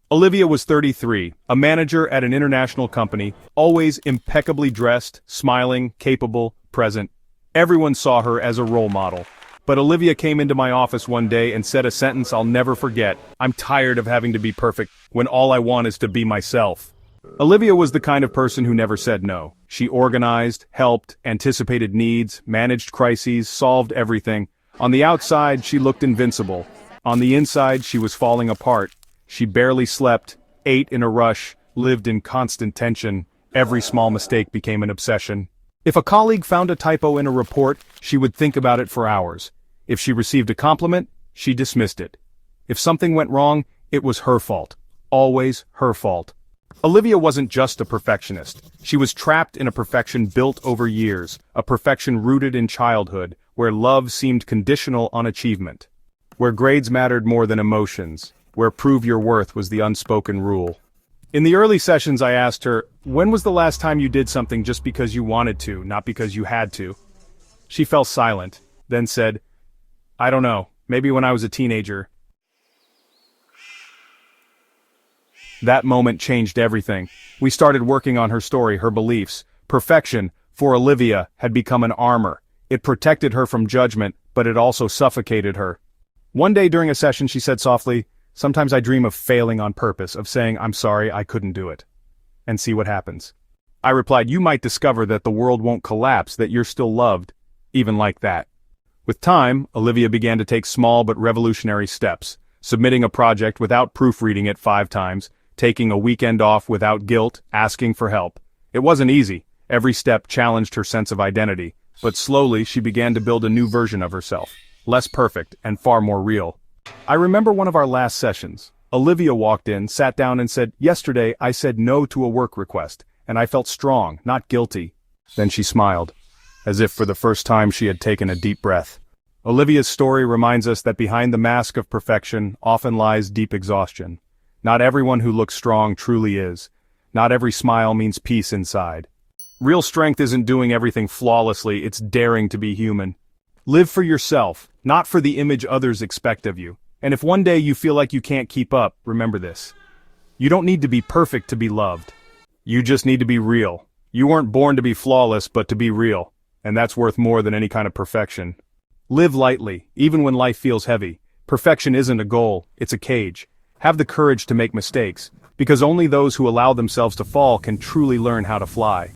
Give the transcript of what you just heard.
Olivia was 33, a manager at an international company, always impeccably dressed, smiling, capable, present. Everyone saw her as a role model. But Olivia came into my office one day and said a sentence I'll never forget. "I'm tired of having to be perfect when all I want is to be myself." Olivia was the kind of person who never said no. She organized, helped, anticipated needs, managed crises, solved everything. On the outside, she looked invincible. On the inside, she was falling apart. She barely slept, ate in a rush, lived in constant tension. Every small mistake became an obsession. If a colleague found a typo in a report, she would think about it for hours. If she received a compliment, she dismissed it. If something went wrong, it was her fault. Always her fault. Olivia wasn't just a perfectionist. She was trapped in a perfection built over years, a perfection rooted in childhood, where love seemed conditional on achievement. Where grades mattered more than emotions. Where prove your worth was the unspoken rule. In the early sessions I asked her, when was the last time you did something just because you wanted to, not because you had to? She fell silent, then said, "I don't know, maybe when I was a teenager." That moment changed everything. We started working on her story, her beliefs. Perfection, for Olivia, had become an armor. It protected her from judgment, but it also suffocated her. One day during a session she said softly, "Sometimes I dream of failing on purpose, of saying, 'I'm sorry, I couldn't do it.' And see what happens." I replied, "You might discover that the world won't collapse, that you're still loved, even like that." With time, Olivia began to take small but revolutionary steps, submitting a project without proofreading it 5 times, taking a weekend off without guilt, asking for help. It wasn't easy. Every step challenged her sense of identity, but slowly she began to build a new version of herself, less perfect and far more real. I remember one of our last sessions. Olivia walked in, sat down and said, "Yesterday I said no to a work request, and I felt strong, not guilty." Then she smiled, as if for the first time she had taken a deep breath. Olivia's story reminds us that behind the mask of perfection often lies deep exhaustion. Not everyone who looks strong truly is. Not every smile means peace inside. Real strength isn't doing everything flawlessly, it's daring to be human. Live for yourself, not for the image others expect of you. And if one day you feel like you can't keep up, remember this. You don't need to be perfect to be loved. You just need to be real. You weren't born to be flawless, but to be real. And that's worth more than any kind of perfection. Live lightly, even when life feels heavy. Perfection isn't a goal, it's a cage. Have the courage to make mistakes, because only those who allow themselves to fall can truly learn how to fly.